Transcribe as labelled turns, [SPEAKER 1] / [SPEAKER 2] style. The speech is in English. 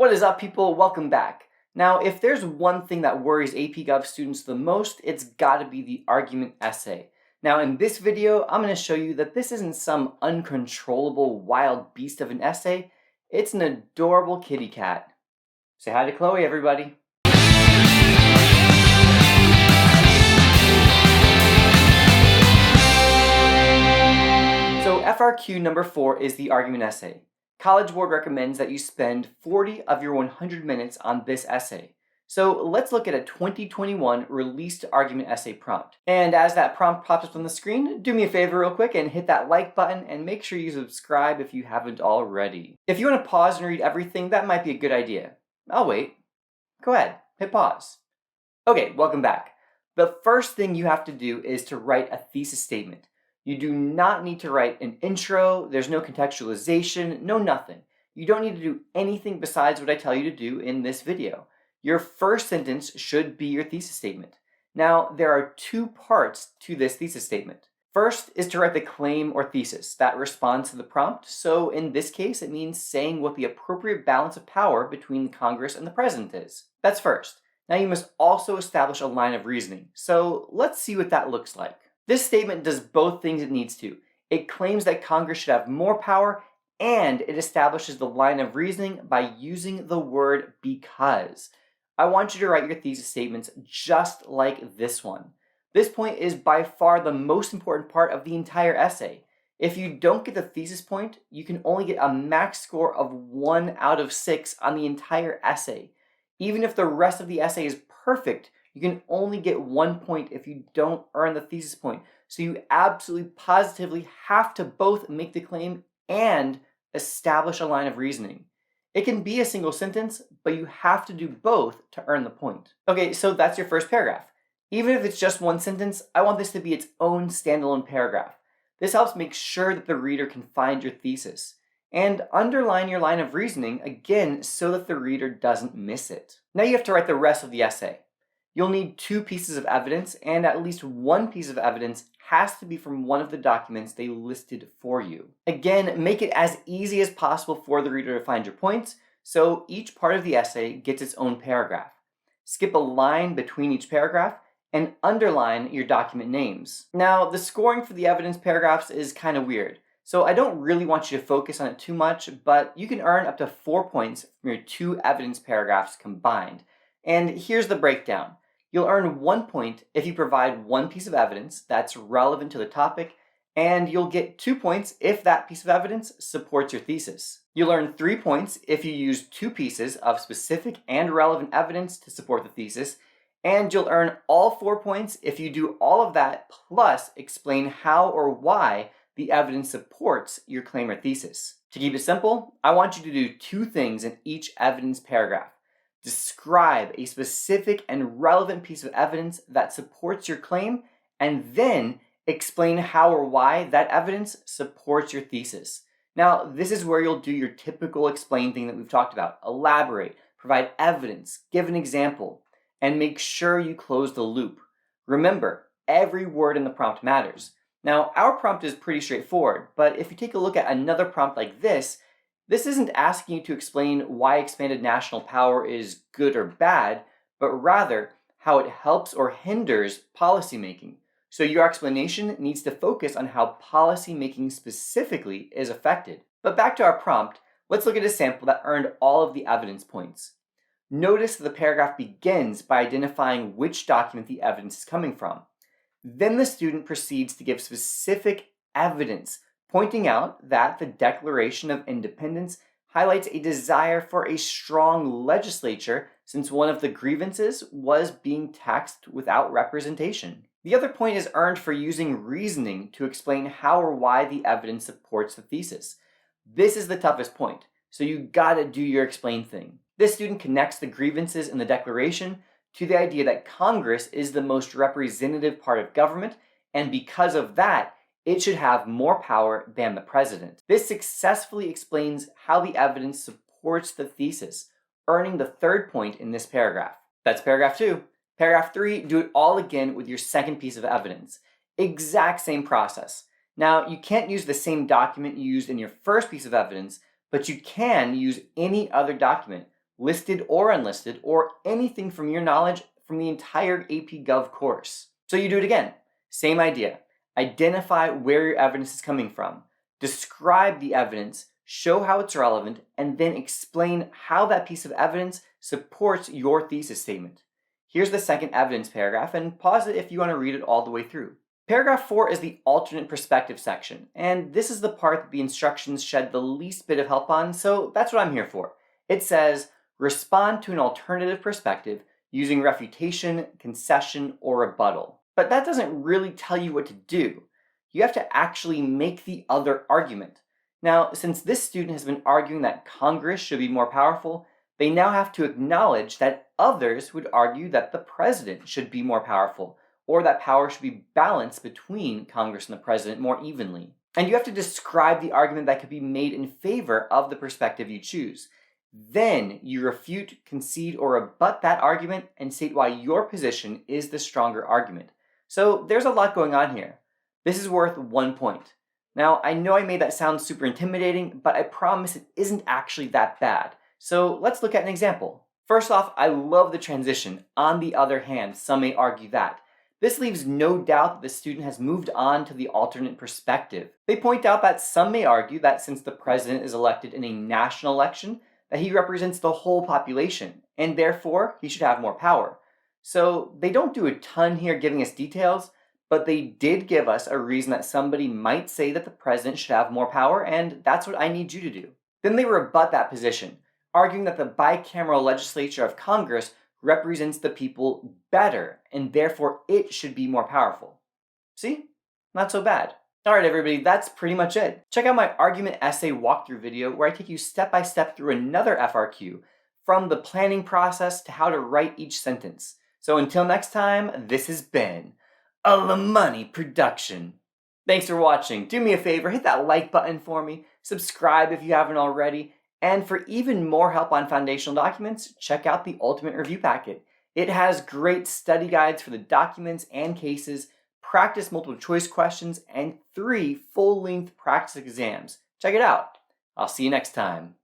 [SPEAKER 1] What is up, people? Welcome back. Now, if there's one thing that worries AP Gov students the most, it's gotta be the argument essay. Now, in this video, I'm gonna show you that this isn't some uncontrollable wild beast of an essay. It's an adorable kitty cat. Say hi to Chloe, everybody. So FRQ number 4 is the argument essay. College Board recommends that you spend 40 of your 100 minutes on this essay. So let's look at a 2021 released argument essay prompt. And as that prompt pops up on the screen, do me a favor real quick and hit that like button and make sure you subscribe if you haven't already. If you want to pause and read everything, that might be a good idea. I'll wait. Go ahead, hit pause. Okay, welcome back. The first thing you have to do is to write a thesis statement. You do not need to write an intro, there's no contextualization, no nothing. You don't need to do anything besides what I tell you to do in this video. Your first sentence should be your thesis statement. Now, there are two parts to this thesis statement. First is to write the claim or thesis that responds to the prompt. So in this case, it means saying what the appropriate balance of power between Congress and the president is. That's first. Now you must also establish a line of reasoning. So let's see what that looks like. This statement does both things it needs to. It claims that Congress should have more power, and it establishes the line of reasoning by using the word because. I want you to write your thesis statements just like this one. This point is by far the most important part of the entire essay. If you don't get the thesis point, you can only get a max score of 1 out of 6 on the entire essay. Even if the rest of the essay is perfect, you can only get 1 point if you don't earn the thesis point. So you absolutely positively have to both make the claim and establish a line of reasoning. It can be a single sentence, but you have to do both to earn the point. Okay, so that's your first paragraph. Even if it's just one sentence, I want this to be its own standalone paragraph. This helps make sure that the reader can find your thesis. And underline your line of reasoning, again, so that the reader doesn't miss it. Now you have to write the rest of the essay. You'll need 2 pieces of evidence, and at least 1 piece of evidence has to be from one of the documents they listed for you. Again, make it as easy as possible for the reader to find your points, so each part of the essay gets its own paragraph. Skip a line between each paragraph, and underline your document names. Now, the scoring for the evidence paragraphs is kind of weird, so I don't really want you to focus on it too much, but you can earn up to 4 points from your 2 evidence paragraphs combined. And here's the breakdown. You'll earn 1 point if you provide 1 piece of evidence that's relevant to the topic, and you'll get 2 points if that piece of evidence supports your thesis. You'll earn 3 points if you use 2 pieces of specific and relevant evidence to support the thesis, and you'll earn all 4 points if you do all of that plus explain how or why the evidence supports your claim or thesis. To keep it simple, I want you to do 2 things in each evidence paragraph. Describe a specific and relevant piece of evidence that supports your claim, and then explain how or why that evidence supports your thesis. Now, this is where you'll do your typical explain thing that we've talked about. Elaborate, provide evidence, give an example, and make sure you close the loop. Remember, every word in the prompt matters. Now, our prompt is pretty straightforward, but if you take a look at another prompt like this isn't asking you to explain why expanded national power is good or bad, but rather how it helps or hinders policymaking. So your explanation needs to focus on how policymaking specifically is affected. But back to our prompt, let's look at a sample that earned all of the evidence points. Notice that the paragraph begins by identifying which document the evidence is coming from. Then the student proceeds to give specific evidence, pointing out that the Declaration of Independence highlights a desire for a strong legislature since one of the grievances was being taxed without representation. The other point is earned for using reasoning to explain how or why the evidence supports the thesis. This is the toughest point, so you gotta do your explain thing. This student connects the grievances in the Declaration to the idea that Congress is the most representative part of government, and because of that, it should have more power than the president. This successfully explains how the evidence supports the thesis, earning the 3rd point in this paragraph. That's paragraph 2. Paragraph 3, do it all again with your second piece of evidence. Exact same process. Now, you can't use the same document you used in your first piece of evidence, but you can use any other document, listed or unlisted, or anything from your knowledge from the entire AP Gov course. So you do it again. Same idea. Identify where your evidence is coming from. Describe the evidence, show how it's relevant, and then explain how that piece of evidence supports your thesis statement. Here's the second evidence paragraph, and pause it if you want to read it all the way through. Paragraph 4 is the alternate perspective section, and this is the part that the instructions shed the least bit of help on, so that's what I'm here for. It says, respond to an alternative perspective using refutation, concession, or rebuttal. But that doesn't really tell you what to do. You have to actually make the other argument. Now, since this student has been arguing that Congress should be more powerful, they now have to acknowledge that others would argue that the president should be more powerful, or that power should be balanced between Congress and the president more evenly. And you have to describe the argument that could be made in favor of the perspective you choose. Then you refute, concede, or rebut that argument and state why your position is the stronger argument. So there's a lot going on here. This is worth 1 point. Now, I know I made that sound super intimidating, but I promise it isn't actually that bad. So let's look at an example. First off, I love the transition. On the other hand, some may argue that. This leaves no doubt that the student has moved on to the alternate perspective. They point out that some may argue that since the president is elected in a national election, that he represents the whole population, and therefore he should have more power. So they don't do a ton here giving us details, but they did give us a reason that somebody might say that the president should have more power, and that's what I need you to do. Then they rebut that position, arguing that the bicameral legislature of Congress represents the people better, and therefore it should be more powerful. See? Not so bad. Alright everybody, that's pretty much it. Check out my argument essay walkthrough video where I take you step by step through another FRQ, from the planning process to how to write each sentence. So until next time, this has been a La Money production. Thanks for watching. Do me a favor, hit that like button for me, subscribe if you haven't already, and for even more help on foundational documents, check out the Ultimate Review Packet. It has great study guides for the documents and cases, practice multiple choice questions, and 3 full-length practice exams. Check it out. I'll see you next time.